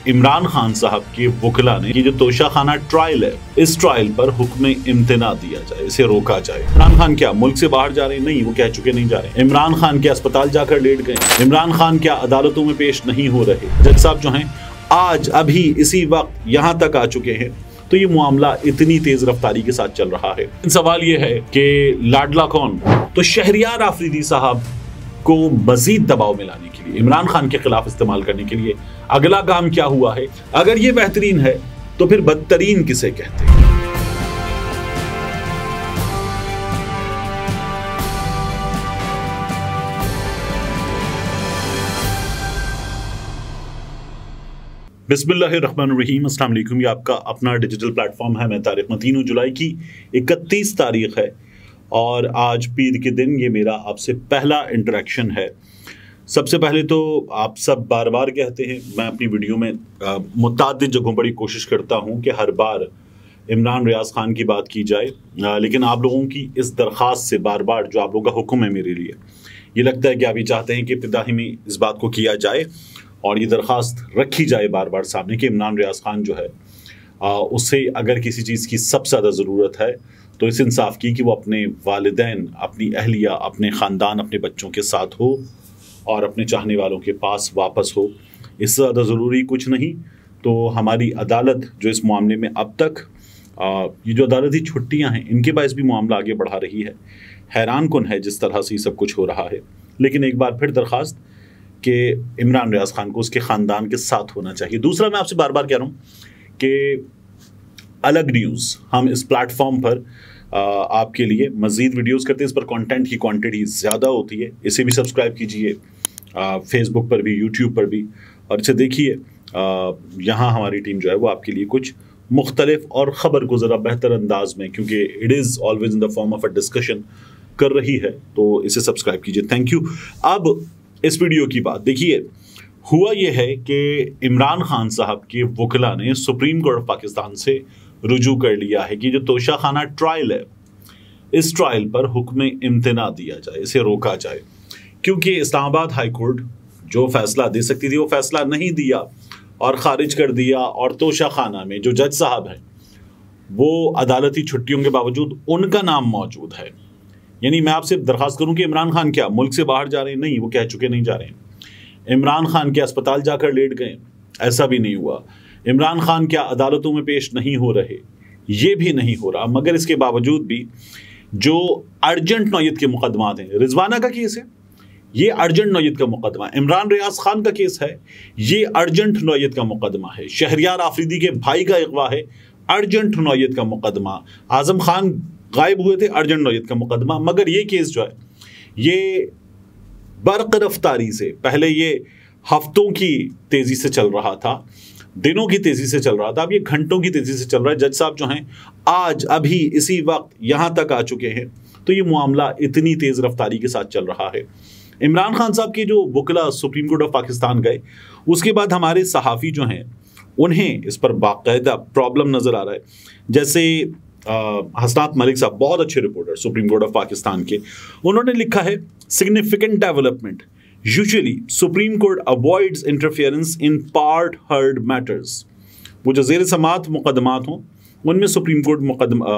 इमरान खान साहब के वकला ने ये जो तोशाखाना ट्रायल है, इस ट्रायल पर हुक्म इम्तना दिया जाए, इसे रोका जाए। इमरान खान क्या मुल्क से बाहर जा रहे? नहीं, वो कह चुके नहीं जा रहे। इमरान खान क्या अस्पताल जाकर लेट गए? इमरान खान क्या अदालतों में पेश नहीं हो रहे? जज साहब जो हैं आज अभी इसी वक्त यहाँ तक आ चुके हैं। तो ये मामला इतनी तेज रफ्तारी के साथ चल रहा है। सवाल ये है कि लाडला कौन? तो शहरियार आफरीदी साहब को मजीद दबाव में लाने के लिए, इमरान खान के खिलाफ इस्तेमाल करने के लिए अगला काम क्या हुआ है? अगर ये बेहतरीन है तो फिर बदतरीन किसे कहते हैं? बिस्मिल्लाहिर्रहमानिर्रहीम, अस्सलाम वालेकुम। ये आपका अपना डिजिटल प्लेटफॉर्म है। मैं तारिक मतीन हूँ। जुलाई की 31 तारीख है और आज पीर के दिन ये मेरा आपसे पहला इंटरेक्शन है। सबसे पहले तो आप सब बार बार कहते हैं, मैं अपनी वीडियो में मुतअद्दिद जगहों पर कोशिश करता हूँ कि हर बार इमरान रियाज खान की बात की जाए, लेकिन आप लोगों की इस दरख्वास्त से बार बार जो आप लोगों का हुक्म है मेरे लिए, ये लगता है कि आप ये चाहते हैं कि इब्तिदाई में इस बात को किया जाए और ये दरख्वास्त रखी जाए बार बार सामने कि इमरान रियाज खान जो है उससे अगर किसी चीज़ की सबसे ज़्यादा ज़रूरत है तो इस इंसाफ की कि वो अपने वालिदैन, अपनी अहलिया, अपने ख़ानदान, अपने बच्चों के साथ हो और अपने चाहने वालों के पास वापस हो। इससे ज़्यादा ज़रूरी कुछ नहीं। तो हमारी अदालत जो इस मामले में अब तक ये जो अदालती छुट्टियां हैं, इनके बायस भी मामला आगे बढ़ा रही है। हैरान कुन है जिस तरह से ये सब कुछ हो रहा है। लेकिन एक बार फिर दरख्वास्त कि इमरान रियाज खान को उसके ख़ानदान के साथ होना चाहिए। दूसरा, मैं आपसे बार बार कह रहा हूँ कि अलग न्यूज़ हम इस प्लेटफॉर्म पर आपके लिए मज़ीद वीडियोस करते हैं। इस पर कंटेंट की क्वांटिटी ज़्यादा होती है। इसे भी सब्सक्राइब कीजिए, फेसबुक पर भी, यूट्यूब पर भी, और इसे देखिए। यहाँ हमारी टीम जो है वो आपके लिए कुछ मुख्तलिफ और ख़बर को ज़रा बेहतर अंदाज में, क्योंकि it is always in the form of a discussion, कर रही है। तो इसे सब्सक्राइब कीजिए। Thank you. अब इस वीडियो की बात देखिए। हुआ यह है कि इमरान खान साहब के वकला ने सुप्रीम कोर्ट ऑफ पाकिस्तान से रुजू कर लिया है कि जो तोशाखाना ट्रायल है, इस ट्रायल पर हुक्म इम्तना दिया जाए, इसे रोका जाए। क्योंकि इस्लामाबाद हाई कोर्ट जो फैसला दे सकती थी वो फैसला नहीं दिया और ख़ारिज कर दिया। और तोशाखाना में जो जज साहब हैं वो अदालती छुट्टियों के बावजूद उनका नाम मौजूद है। यानी मैं आपसे दरख्वास्त करूं कि इमरान खान क्या मुल्क से बाहर जा रहे हैं? नहीं, वो कह चुके नहीं जा रहे हैं। इमरान खान क्या अस्पताल जाकर लेट गए? ऐसा भी नहीं हुआ। इमरान खान क्या अदालतों में पेश नहीं हो रहे? ये भी नहीं हो रहा। मगर इसके बावजूद भी जो अर्जेंट नौयत के मुकदमात हैं, रिजवाना का केस है, ये अर्जेंट नौयत का मुकदमा। इमरान रियाज खान का केस है, ये अर्जेंट नौयत का मुकदमा है। शहरियार आफरीदी के भाई का अगवा है, अर्जेंट नौयत का मुकदमा। आजम खान गायब हुए थे, अर्जेंट नौयत का मुकदमा। मगर ये केस जो है ये बर्क रफ्तारी से, पहले ये हफ्तों की तेजी से चल रहा था, दिनों की तेजी से चल रहा था, अब ये घंटों की तेजी से चल रहा है। जज साहब जो हैं आज अभी इसी वक्त यहाँ तक आ चुके हैं। तो ये मामला इतनी तेज रफ्तारी के साथ चल रहा है। इमरान खान साहब के जो वकला सुप्रीम कोर्ट ऑफ पाकिस्तान गए, उसके बाद हमारे सहाफ़ी जो हैं उन्हें इस पर बाकायदा प्रॉब्लम नज़र आ रहा है। जैसे हसनात मलिक साहब, बहुत अच्छे reporter supreme court of Pakistan के, उन्होंने लिखा है significant development, usually supreme court avoids interference in part heard matters. वो जो ज़ेर समात मुकदमात हों उनमें सुप्रीम कोर्ट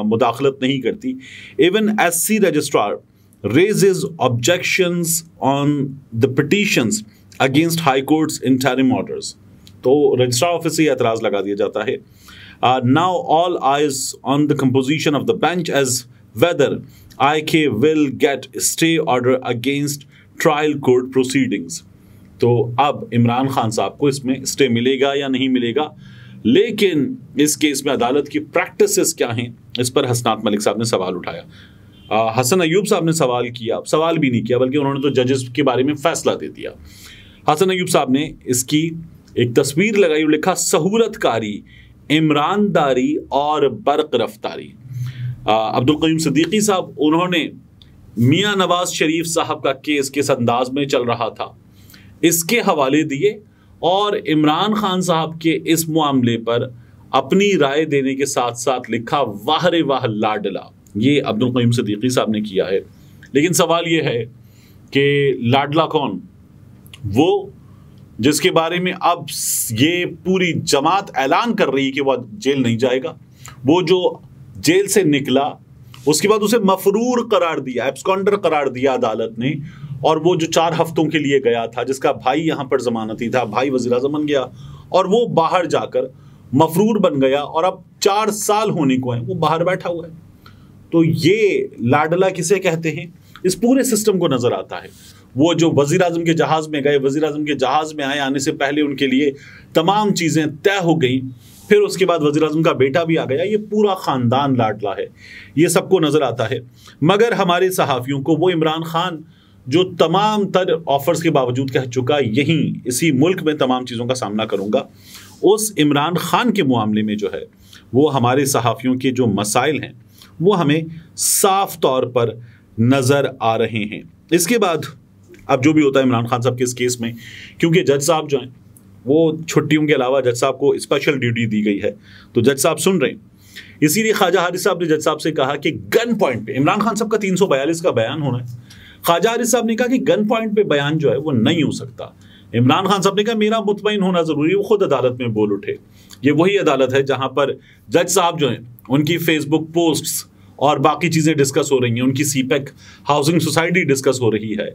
मुदाखलत नहीं करती। Even SC registrar raises objections on the petitions against high court's interim orders। तो रजिस्ट्रार ऑफिस से एतराज़ लगा दिया जाता है। Now all eyes on the composition of the bench as whether IK will get stay order against trial court proceedings। तो अब इमरान खान साहब को इसमें स्टे मिलेगा या नहीं मिलेगा। लेकिन इस केस में अदालत की प्रैक्टिसेस क्या हैं, इस पर हसनात मलिक साहब ने सवाल उठाया। हसन अयूब साहब ने सवाल किया, सवाल भी नहीं किया बल्कि उन्होंने तो जजेस के बारे में फैसला दे दिया। हसन अयूब साहब ने इसकी एक तस्वीर लगाई और लिखा सहूलतकारी, इमरानदारी और बर्क रफ्तारी। अब्दुल क़य्यूम सिद्दीकी साहब, उन्होंने मियाँ नवाज शरीफ साहब का केस किस अंदाज में चल रहा था इसके हवाले दिए और इमरान खान साहब के इस मामले पर अपनी राय देने के साथ साथ लिखा वाह रे वाह लाडला। ये अब्दुल क़य्यूम सिद्दीकी साहब ने किया है। लेकिन सवाल ये है कि लाडला कौन? वो जिसके बारे में अब ये पूरी जमात ऐलान कर रही है कि वह जेल नहीं जाएगा। वो जो जेल से निकला उसके बाद उसे मफरूर करार दिया, एब्सकॉन्डर करार दिया अदालत ने। और वो जो 4 हफ्तों के लिए गया था, जिसका भाई यहां पर जमानती था, भाई वजीर आज़म बन गया और वो बाहर जाकर मफरूर बन गया और अब 4 साल होने को है वो बाहर बैठा हुआ है। तो ये लाडला किसे कहते हैं, इस पूरे सिस्टम को नजर आता है। वो जो वजीर आज़म के जहाज में गए, वजीर आज़म के जहाज में आने से पहले उनके लिए तमाम चीजें तय हो गई, फिर उसके बाद वजीर आज़म का बेटा भी आ गया, ये पूरा खानदान लाडला है, ये सबको नजर आता है। मगर हमारे सहाफियों को वो इमरान खान जो तमाम तर ऑफर्स के बावजूद कह चुका यहीं इसी मुल्क में तमाम चीज़ों का सामना करूंगा, उस इमरान खान के मामले में जो है वो हमारे सहाफियों के जो मसाइल हैं वो हमें साफ तौर पर नज़र आ रहे हैं। इसके बाद अब जो भी होता है इमरान खान साहब के इस केस में, क्योंकि जज साहब जो हैं वो छुट्टियों के अलावा जज साहब को स्पेशल ड्यूटी दी गई है, तो जज साहब सुन रहे हैं। इसीलिए ख्वाजा हारिस साहब ने जज साहब से कहा कि गन पॉइंट पे इमरान खान साहब का 342 का बयान होना है। ख्वाजा हारिस साहब ने कहा कि गन पॉइंट पे बयान जो है वो नहीं हो सकता। इमरान खान साहब ने कहा मेरा मुतमईन होना जरूरी है, वो खुद अदालत में बोल उठे। ये वही अदालत है जहां पर जज साहब जो है उनकी फेसबुक पोस्ट्स और बाकी चीजें डिस्कस हो रही हैं, उनकी सीपेक हाउसिंग सोसाइटी डिस्कस हो रही है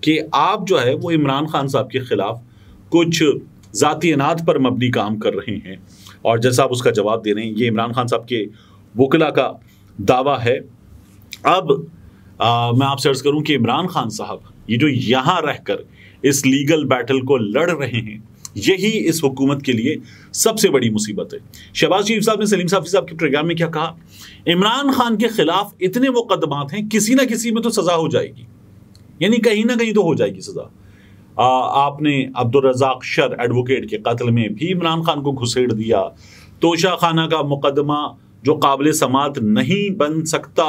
कि आप जो है वो इमरान खान साहब के खिलाफ कुछ जाती अनाद पर मबनी काम कर रहे हैं। और जज साहब उसका जवाब दे रहे हैं। ये इमरान खान साहब के वकला का दावा है। अब मैं आपसे अर्ज करूं कि इमरान खान साहब ये जो यहां रहकर इस लीगल बैटल को लड़ रहे हैं, यही इस हुकूमत के लिए सबसे बड़ी मुसीबत है। शहबाज शरीफ साहब ने सलीम साफी साहब के प्रोग्राम में क्या कहा, इमरान खान के खिलाफ इतने मुकदमात हैं, किसी ना किसी में तो सजा हो जाएगी, यानी कहीं ना कहीं तो हो जाएगी सजा। आपने अब्दुल रज़ाक शर एडवोकेट के कत्ल में भी इमरान खान को घुसेड़ दिया। तोशा खाना का मुकदमा जो काबिल समात नहीं बन सकता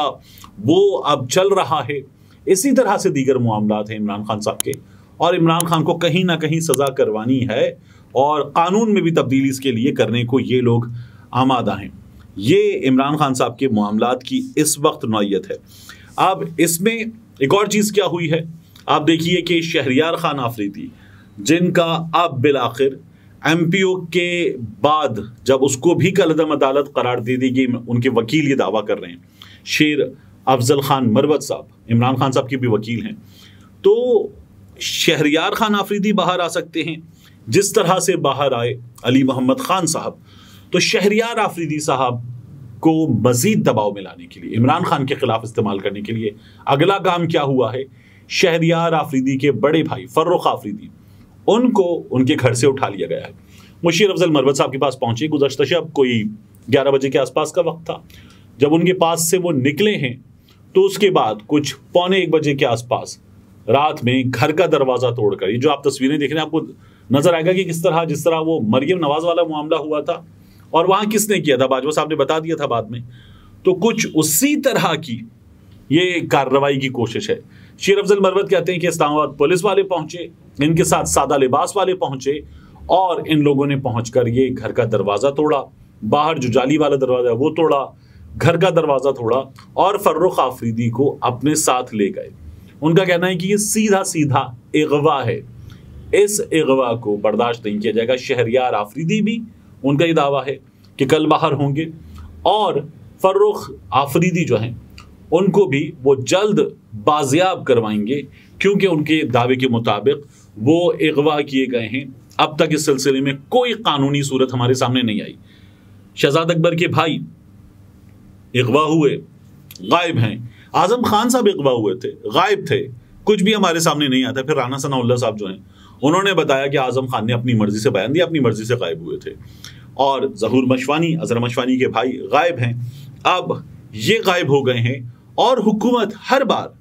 वो अब चल रहा है। इसी तरह से दीगर मामलात हैं इमरान खान साहब के, और इमरान खान को कहीं ना कहीं सजा करवानी है और कानून में भी तब्दीली इसके लिए करने को ये लोग आमादा हैं। ये इमरान खान साहब के मामलात की इस वक्त नौयत है। अब इसमें एक और चीज़ क्या हुई है, आप देखिए कि शहरियार खान आफरीदी, जिनका अब बिलाखिर MPO के बाद जब उसको भी कलअदम अदालत करार दे देगी, उनके वकील ये दावा कर रहे हैं, शेर अफजल खान मरवत साहब इमरान खान साहब के भी वकील हैं, तो शहरियार खान आफरीदी बाहर आ सकते हैं जिस तरह से बाहर आए अली मोहम्मद खान साहब। तो शहरियार आफरीदी साहब को मजीद दबाव में लाने के लिए, इमरान खान के खिलाफ इस्तेमाल करने के लिए अगला काम क्या हुआ है, शहरियार आफरीदी के बड़े भाई फर्रुख आफरीदी, उनको उनके घर से उठा लिया गया है। मुशीर अफजल मरवत साहब के पास पहुंचे, गुज़श्ता शब कोई 11 बजे के आसपास का वक्त था। जब उनके पास से वो निकले हैं तो उसके बाद कुछ 1:45 बजे के आसपास रात में घर का दरवाजा तोड़कर, ये जो आप तस्वीरें देख रहे हैं आपको नजर आएगा कि किस तरह, जिस तरह वो मरियम नवाज वाला मामला हुआ था और वहां किसने किया था, बाजवा साहब ने बता दिया था बाद में, तो कुछ उसी तरह की ये कार्रवाई की कोशिश है। शेर अफजल मरवत कहते हैं कि इस्लामाबाद पुलिस वाले पहुंचे, इनके साथ सादा लिबास वाले पहुंचे और इन लोगों ने पहुंचकर ये घर का दरवाजा तोड़ा, बाहर जो जाली वाला दरवाजा वो तोड़ा, घर का दरवाजा तोड़ा और फर्रुख आफरीदी को अपने साथ ले गए। उनका कहना है कि ये सीधा सीधा अगवा है, इस अगवा को बर्दाश्त नहीं किया जाएगा। शहरियार आफरीदी भी, उनका ये दावा है कि कल बाहर होंगे और फर्रुख आफरीदी जो हैं उनको भी वो जल्द बाजियाब करवाएंगे, क्योंकि उनके दावे के मुताबिक वो अगवा किए गए हैं। अब तक इस सिलसिले में कोई कानूनी सूरत हमारे सामने नहीं आई। शहजाद अकबर के भाई अगवा हुए, गायब हैं। आजम खान साहब अगवा हुए थे, गायब थे, कुछ भी हमारे सामने नहीं आता। फिर राना सनाउल्लाह साहब जो हैं उन्होंने बताया कि आजम खान ने अपनी मर्जी से बयान दिया, अपनी मर्जी से गायब हुए थे। और जहूर मशवानी, अजहर मशवानी के भाई गायब हैं, अब ये गायब हो गए हैं। और हुकूमत हर बार,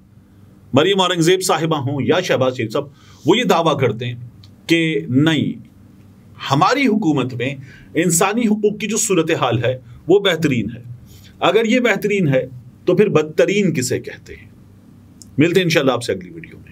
मरियम औरंगजेब साहिबा हों या शहबाज शरीफ साहब, वो ये दावा करते हैं कि नहीं, हमारी हुकूमत में इंसानी हुकूक की जो सूरत हाल है वो बेहतरीन है। अगर ये बेहतरीन है तो फिर बदतरीन किसे कहते हैं। मिलते हैं इंशाल्लाह आपसे अगली वीडियो में।